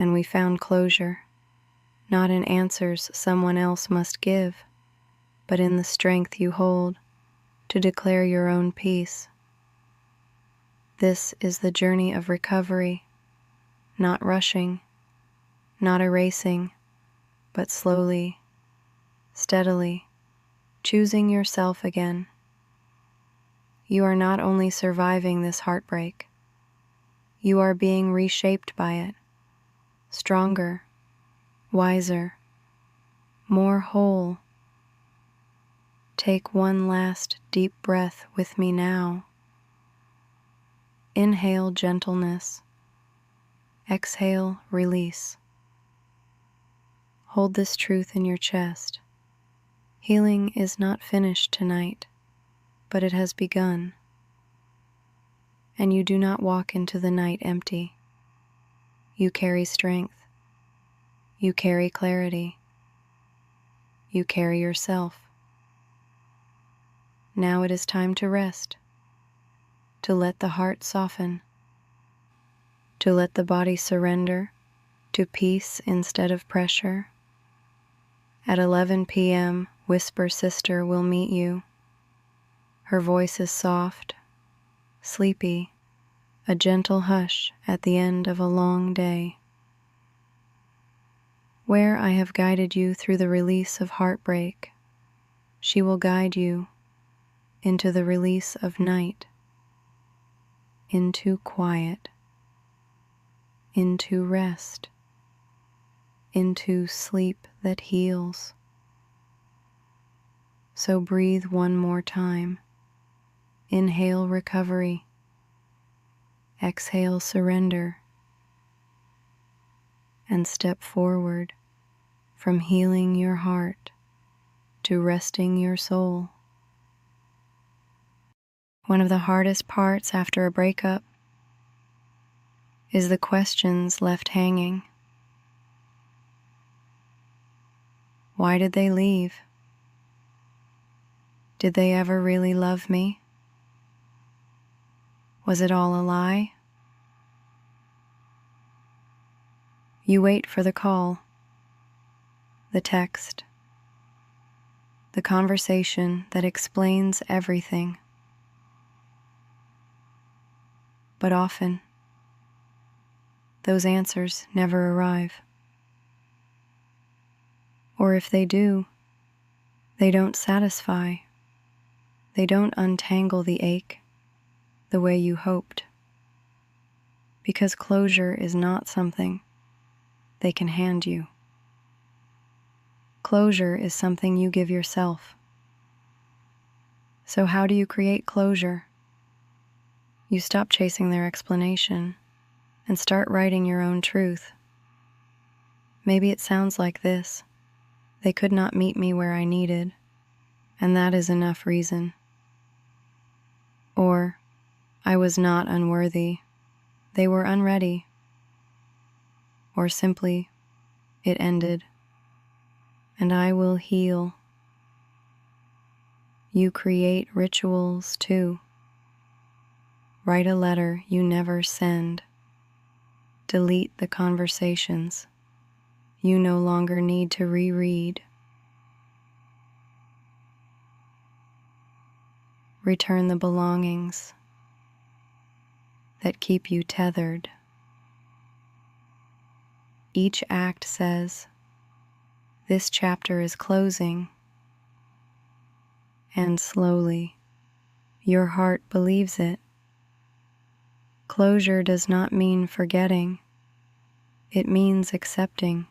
And we found closure, not in answers someone else must give, but in the strength you hold to declare your own peace. This is the journey of recovery, not rushing, not erasing, but slowly, steadily, choosing yourself again. You are not only surviving this heartbreak, you are being reshaped by it, stronger, wiser, more whole. Take one last deep breath with me now. Inhale gentleness. Exhale release. Hold this truth in your chest. Healing is not finished tonight, but it has begun. And you do not walk into the night empty. You carry strength. You carry clarity. You carry yourself. Now it is time to rest, to let the heart soften, to let the body surrender to peace instead of pressure. At 11 p.m., Whisper Sister will meet you. Her voice is soft, sleepy, a gentle hush at the end of a long day. Where I have guided you through the release of heartbreak, she will guide you into the release of night, into quiet, into rest, into sleep that heals. So breathe one more time. Inhale recovery. Exhale surrender. And step forward from healing your heart to resting your soul. One of the hardest parts after a breakup is the questions left hanging. Why did they leave? Did they ever really love me? Was it all a lie? You wait for the call, the text, the conversation that explains everything. But often, those answers never arrive. Or if they do, they don't satisfy. They don't untangle the ache the way you hoped. Because closure is not something they can hand you. Closure is something you give yourself. So how do you create closure? You stop chasing their explanation and start writing your own truth. Maybe it sounds like this: they could not meet me where I needed, and that is enough reason. Or, I was not unworthy, they were unready. Or simply, it ended, and I will heal. You create rituals too. Write a letter you never send. Delete the conversations you no longer need to reread. Return the belongings that keep you tethered. Each act says, this chapter is closing, and slowly, your heart believes it. Closure does not mean forgetting. It means accepting.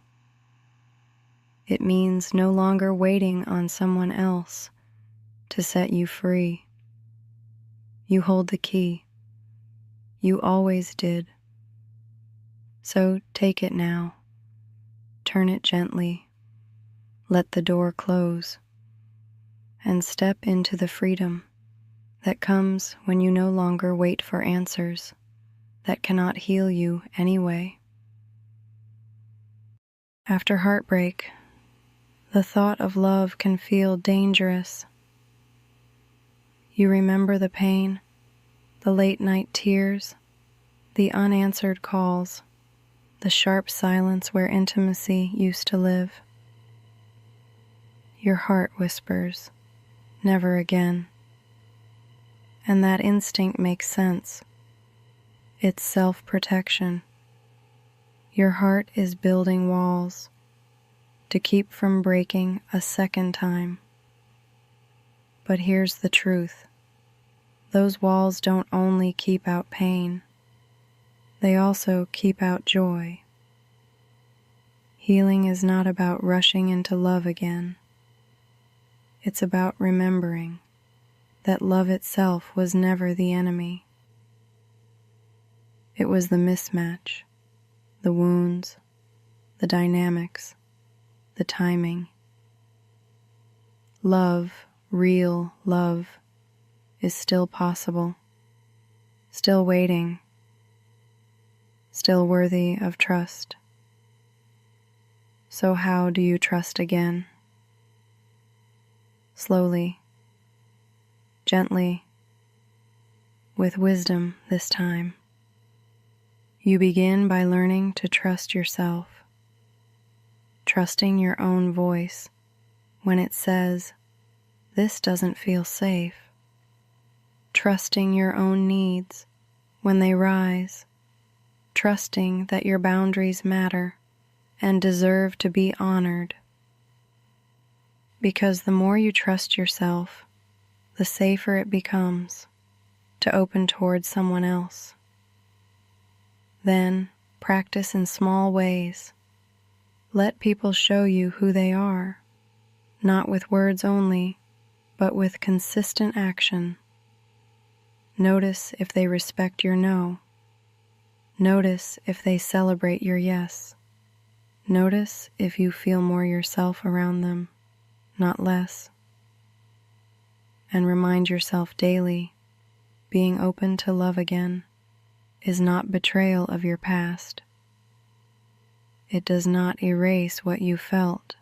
It means no longer waiting on someone else to set you free. You hold the key. You always did. So take it now. Turn it gently. Let the door close. And step into the freedom that comes when you no longer wait for answers that cannot heal you anyway. After heartbreak, the thought of love can feel dangerous. You remember the pain, the late night tears, the unanswered calls, the sharp silence where intimacy used to live. Your heart whispers, "Never again." And that instinct makes sense. It's self-protection. Your heart is building walls to keep from breaking a second time. But here's the truth. Those walls don't only keep out pain, they also keep out joy. Healing is not about rushing into love again. It's about remembering that love itself was never the enemy. It was the mismatch, the wounds, the dynamics, the timing. Love, real love, is still possible, still waiting, still worthy of trust. So how do you trust again? Slowly, gently, with wisdom this time. You begin by learning to trust yourself, trusting your own voice when it says, "This doesn't feel safe." Trusting your own needs when they rise, trusting that your boundaries matter and deserve to be honored. Because the more you trust yourself, the safer it becomes to open towards someone else. Then practice in small ways. Let people show you who they are, not with words only, but with consistent action. Notice if they respect your no. Notice if they celebrate your yes. Notice if you feel more yourself around them, not less. And remind yourself daily, being open to love again is not betrayal of your past. It does not erase what you felt.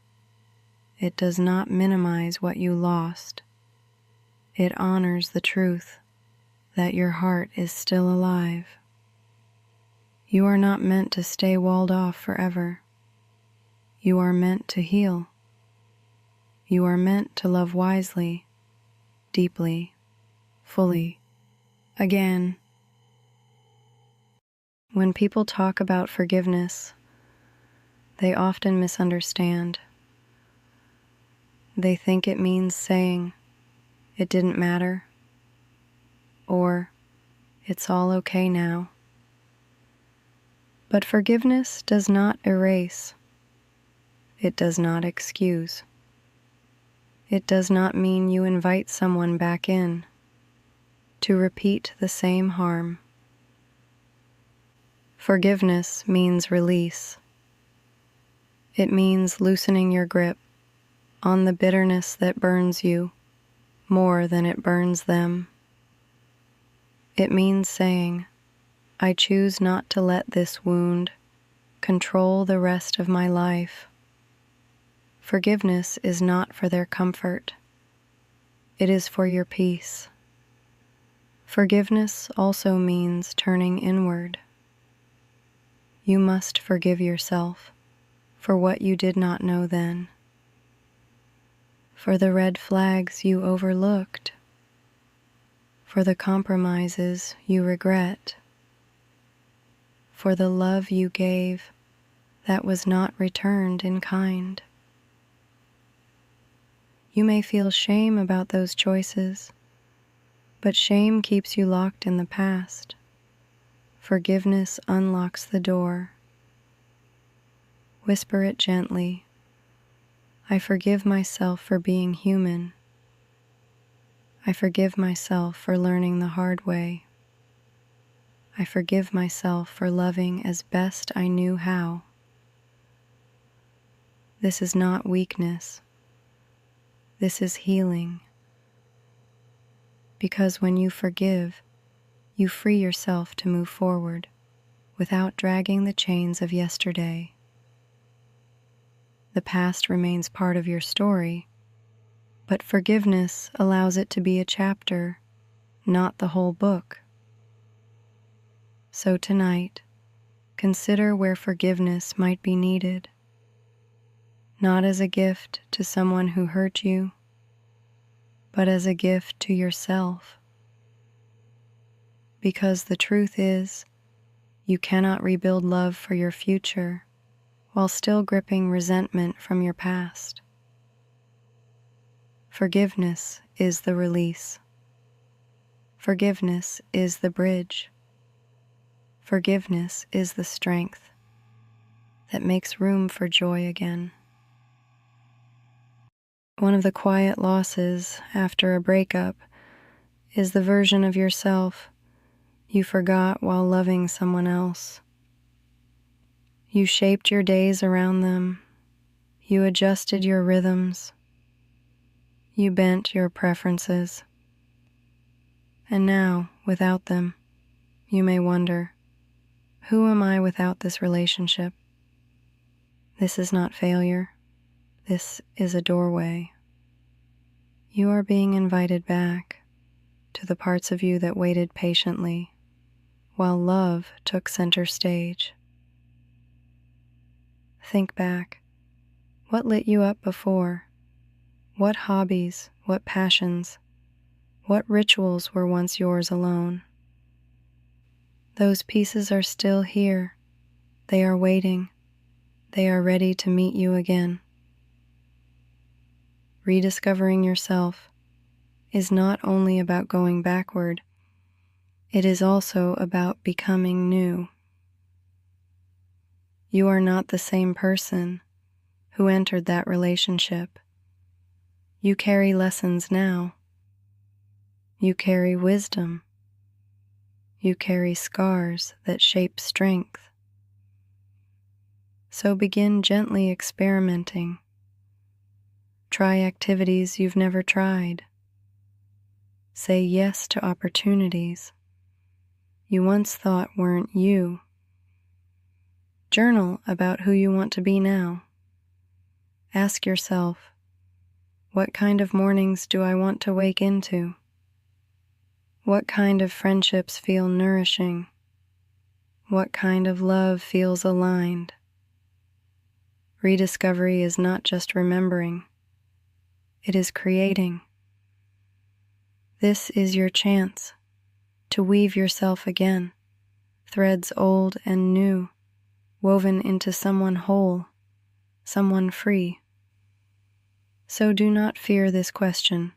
It does not minimize what you lost. It honors the truth that your heart is still alive. You are not meant to stay walled off forever. You are meant to heal. You are meant to love wisely, deeply, fully, again. When people talk about forgiveness, they often misunderstand. They think it means saying, "It didn't matter," or "It's all okay now." But forgiveness does not erase. It does not excuse. It does not mean you invite someone back in to repeat the same harm. Forgiveness means release. It means loosening your grip on the bitterness that burns you more than it burns them. It means saying, "I choose not to let this wound control the rest of my life." Forgiveness is not for their comfort. It is for your peace. Forgiveness also means turning inward. You must forgive yourself for what you did not know then, for the red flags you overlooked, for the compromises you regret, for the love you gave that was not returned in kind. You may feel shame about those choices, but shame keeps you locked in the past. Forgiveness unlocks the door. Whisper it gently. I forgive myself for being human. I forgive myself for learning the hard way. I forgive myself for loving as best I knew how. This is not weakness. This is healing. Because when you forgive, you free yourself to move forward without dragging the chains of yesterday. The past remains part of your story, but forgiveness allows it to be a chapter, not the whole book. So tonight, consider where forgiveness might be needed, not as a gift to someone who hurt you, but as a gift to yourself. Because the truth is, you cannot rebuild love for your future while still gripping resentment from your past. Forgiveness is the release. Forgiveness is the bridge. Forgiveness is the strength that makes room for joy again. One of the quiet losses after a breakup is the version of yourself you forgot while loving someone else. You shaped your days around them. You adjusted your rhythms. You bent your preferences. And now, without them, you may wonder, who am I without this relationship? This is not failure. This is a doorway. You are being invited back to the parts of you that waited patiently while love took center stage. Think back. What lit you up before? What hobbies, what passions, what rituals were once yours alone? Those pieces are still here. They are waiting. They are ready to meet you again. Rediscovering yourself is not only about going backward, it is also about becoming new. You are not the same person who entered that relationship. You carry lessons now. You carry wisdom. You carry scars that shape strength. So begin gently experimenting. Try activities you've never tried. Say yes to opportunities you once thought weren't you. Journal about who you want to be now. Ask yourself, what kind of mornings do I want to wake into? What kind of friendships feel nourishing? What kind of love feels aligned? Rediscovery is not just remembering, it is creating. This is your chance to weave yourself again, threads old and new, woven into someone whole, someone free. So do not fear this question,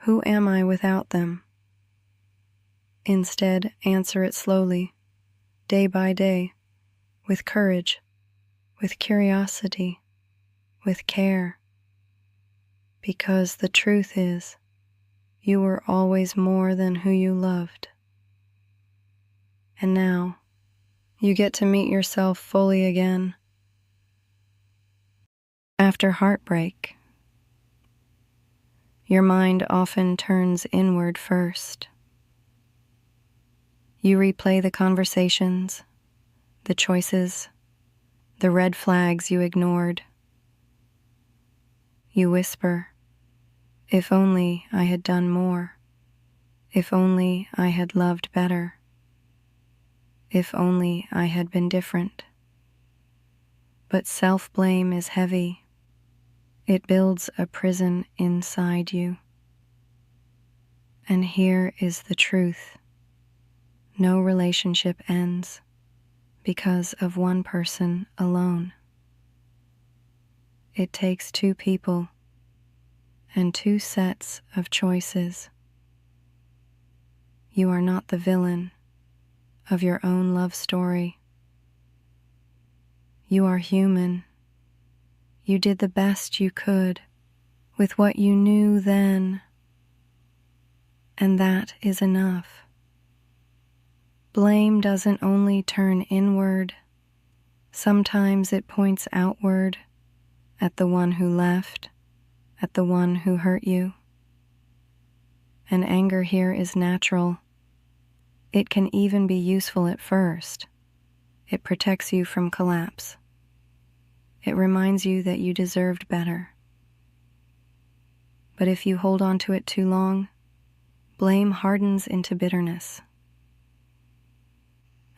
who am I without them? Instead, answer it slowly, day by day, with courage, with curiosity, with care. Because the truth is, you were always more than who you loved. And now, you get to meet yourself fully again. After heartbreak, your mind often turns inward first. You replay the conversations, the choices, the red flags you ignored. You whisper, if only I had done more. If only I had loved better. If only I had been different. But self-blame is heavy. It builds a prison inside you. And here is the truth. No relationship ends because of one person alone. It takes two people and two sets of choices. You are not the villain of your own love story. You are human. You did the best you could with what you knew then, and that is enough. Blame doesn't only turn inward, sometimes it points outward at the one who left, at the one who hurt you. And anger here is natural. It can even be useful at first. It protects you from collapse. It reminds you that you deserved better. But if you hold on to it too long, blame hardens into bitterness.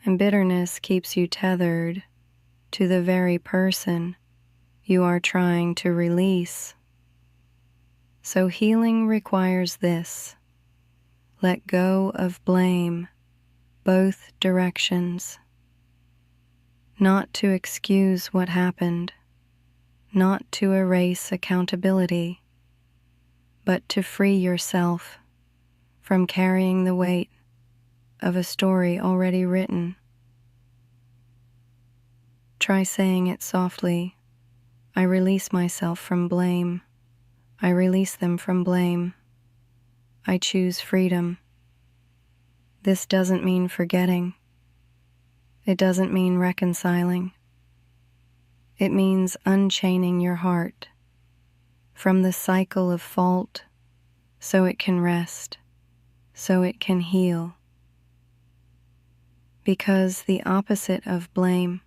and bitterness keeps you tethered to the very person you are trying to release. So healing requires this: let go of blame, both directions. Not to excuse what happened, not to erase accountability, but to free yourself from carrying the weight of a story already written. Try saying it softly. I release myself from blame. I release them from blame. I choose freedom. This doesn't mean forgetting. It doesn't mean reconciling. It means unchaining your heart from the cycle of fault so it can rest, so it can heal. Because the opposite of blame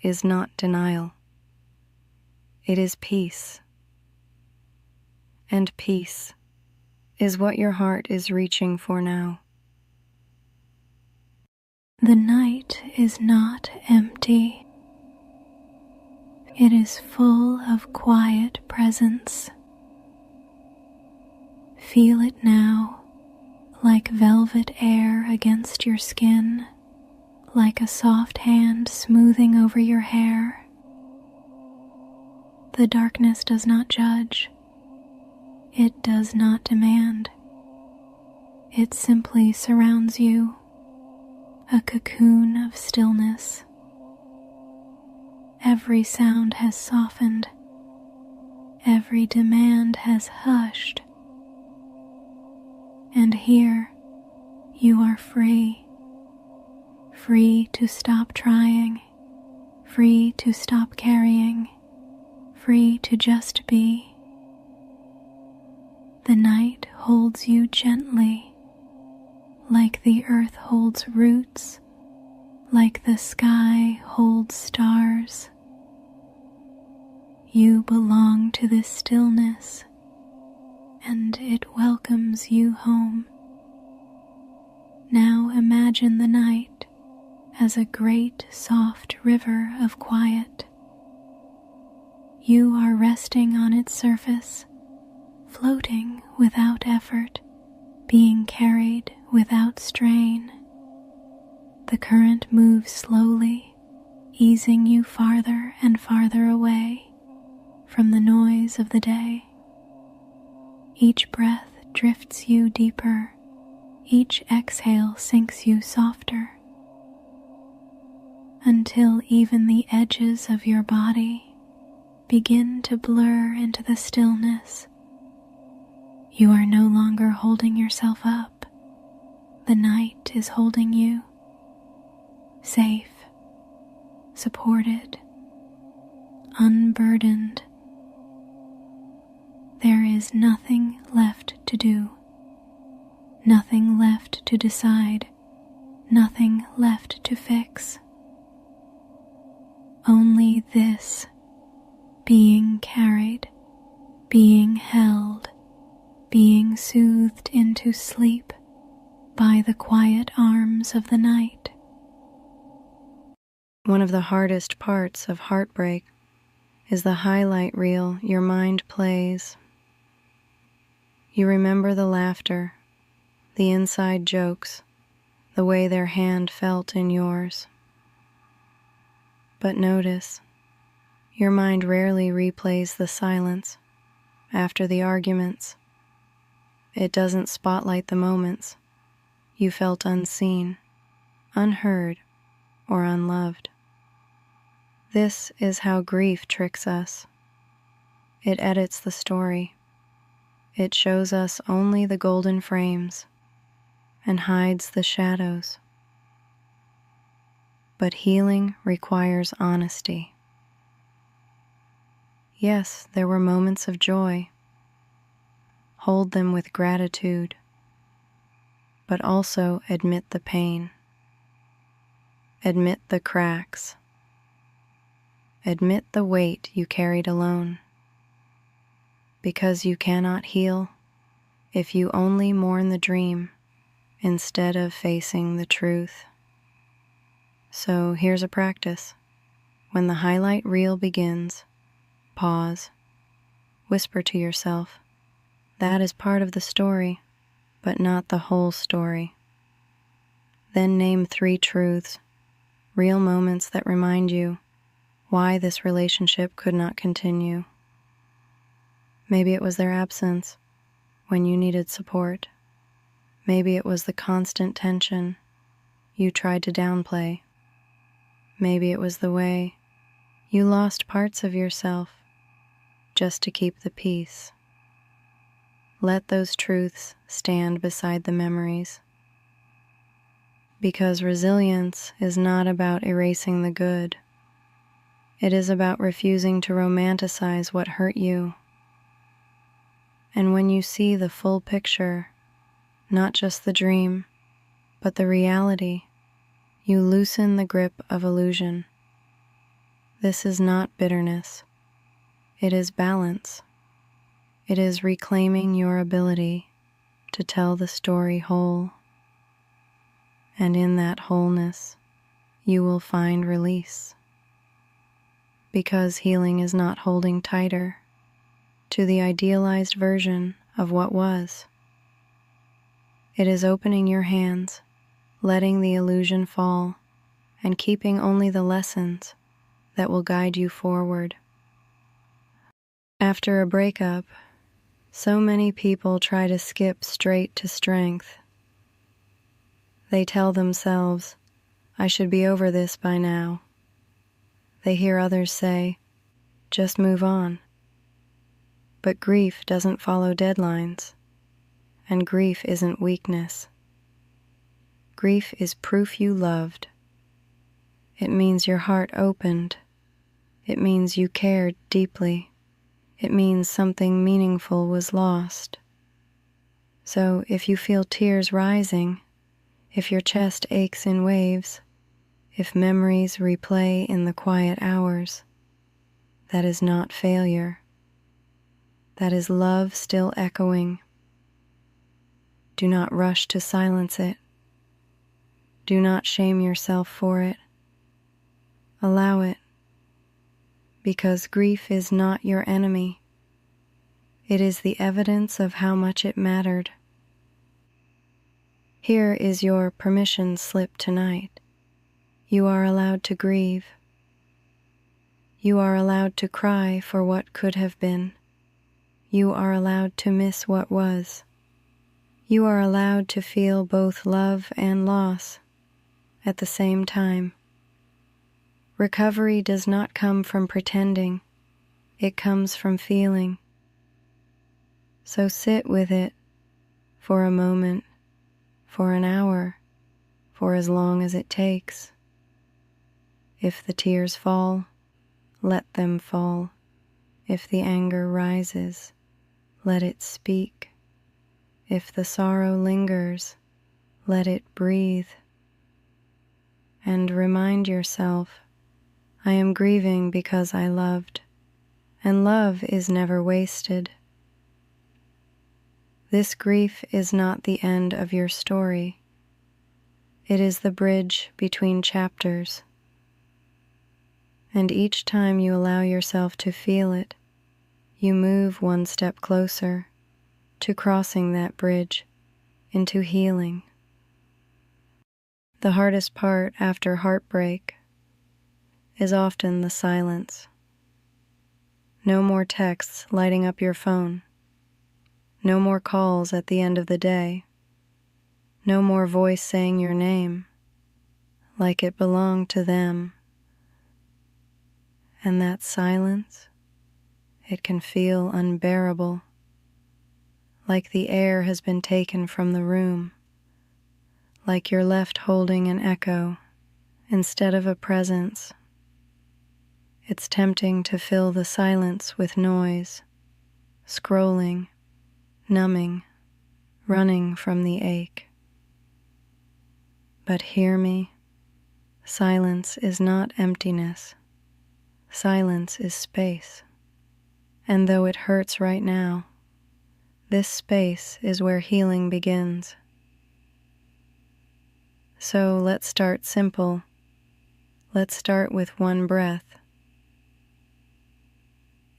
is not denial. It is peace. And peace is what your heart is reaching for now. The night is not empty. It is full of quiet presence. Feel it now, like velvet air against your skin, like a soft hand smoothing over your hair. The darkness does not judge. It does not demand. It simply surrounds you, a cocoon of stillness. Every sound has softened. Every demand has hushed. And here you are free. Free to stop trying. Free to stop carrying. Free to just be. The night holds you gently, like the earth holds roots, like the sky holds stars. You belong to this stillness, and it welcomes you home. Now imagine the night as a great soft river of quiet. You are resting on its surface, floating without effort, being carried without strain. The current moves slowly, easing you farther and farther away from the noise of the day. Each breath drifts you deeper, each exhale sinks you softer, until even the edges of your body begin to blur into the stillness. You are no longer holding yourself up. The night is holding you, safe, supported, unburdened. There is nothing left to do, nothing left to decide, nothing left to fix. Only this: being carried, being held, being soothed into sleep by the quiet arms of the night. One of the hardest parts of heartbreak is the highlight reel your mind plays. You remember the laughter, the inside jokes, the way their hand felt in yours. But notice, your mind rarely replays the silence after the arguments. It doesn't spotlight the moments you felt unseen, unheard, or unloved. This is how grief tricks us. It edits the story. It shows us only the golden frames and hides the shadows. But healing requires honesty. Yes, there were moments of joy. Hold them with gratitude, but also admit the pain. Admit the cracks. Admit the weight you carried alone. Because you cannot heal if you only mourn the dream instead of facing the truth. So here's a practice. When the highlight reel begins, pause, whisper to yourself, that is part of the story, but not the whole story. Then name 3 truths, real moments that remind you why this relationship could not continue. Maybe it was their absence when you needed support. Maybe it was the constant tension you tried to downplay. Maybe it was the way you lost parts of yourself just to keep the peace. Let those truths stand beside the memories. Because resilience is not about erasing the good. It is about refusing to romanticize what hurt you. And when you see the full picture, not just the dream, but the reality, you loosen the grip of illusion. This is not bitterness. It is balance. It is reclaiming your ability to tell the story whole. And in that wholeness, you will find release. Because healing is not holding tighter to the idealized version of what was. It is opening your hands, letting the illusion fall, and keeping only the lessons that will guide you forward. After a breakup, so many people try to skip straight to strength. They tell themselves, I should be over this by now. They hear others say, just move on. But grief doesn't follow deadlines, and grief isn't weakness. Grief is proof you loved. It means your heart opened. It means you cared deeply. It means something meaningful was lost. So if you feel tears rising, if your chest aches in waves, if memories replay in the quiet hours, that is not failure. That is love still echoing. Do not rush to silence it. Do not shame yourself for it. Allow it, because grief is not your enemy. It is the evidence of how much it mattered. Here is your permission slip tonight. You are allowed to grieve. You are allowed to cry for what could have been. You are allowed to miss what was. You are allowed to feel both love and loss at the same time. Recovery does not come from pretending. It comes from feeling. So sit with it for a moment, for an hour, for as long as it takes. If the tears fall, let them fall. If the anger rises, let it speak. If the sorrow lingers, let it breathe. And remind yourself, I am grieving because I loved, and love is never wasted. This grief is not the end of your story. It is the bridge between chapters. And each time you allow yourself to feel it, you move one step closer to crossing that bridge into healing. The hardest part after heartbreak is often the silence. No more texts lighting up your phone. No more calls at the end of the day. No more voice saying your name like it belonged to them. And that silence, it can feel unbearable, like the air has been taken from the room, like you're left holding an echo instead of a presence. It's tempting to fill the silence with noise, scrolling, numbing, running from the ache. But hear me, silence is not emptiness. Silence is space. And though it hurts right now, this space is where healing begins. So let's start simple. Let's start with one breath.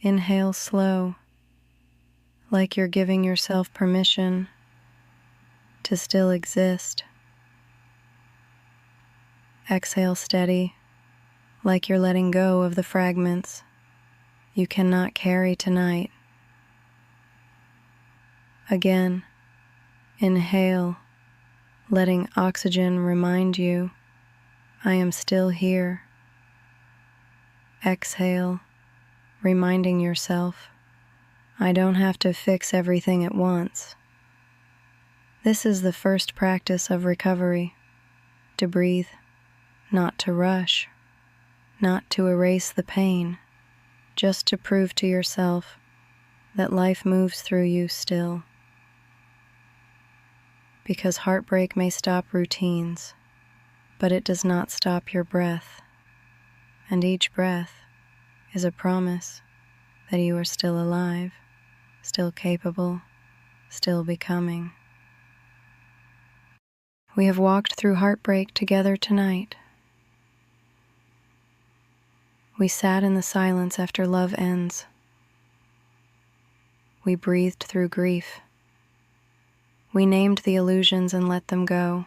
Inhale slow, like you're giving yourself permission to still exist. Exhale steady, like you're letting go of the fragments you cannot carry tonight. Again, inhale, letting oxygen remind you, I am still here. Exhale, reminding yourself, I don't have to fix everything at once. This is the first practice of recovery, to breathe, not to rush, not to erase the pain, just to prove to yourself that life moves through you still. Because heartbreak may stop routines, but it does not stop your breath, and each breath is a promise that you are still alive, still capable, still becoming. We have walked through heartbreak together tonight. We sat in the silence after love ends. We breathed through grief. We named the illusions and let them go.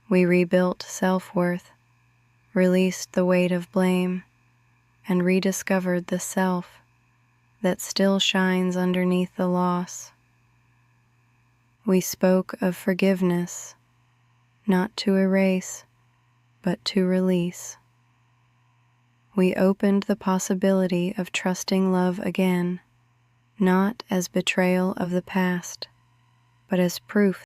We rebuilt self-worth, released the weight of blame, and rediscovered the self that still shines underneath the loss. We spoke of forgiveness, not to erase, but to release. We opened the possibility of trusting love again, not as betrayal of the past, but as proof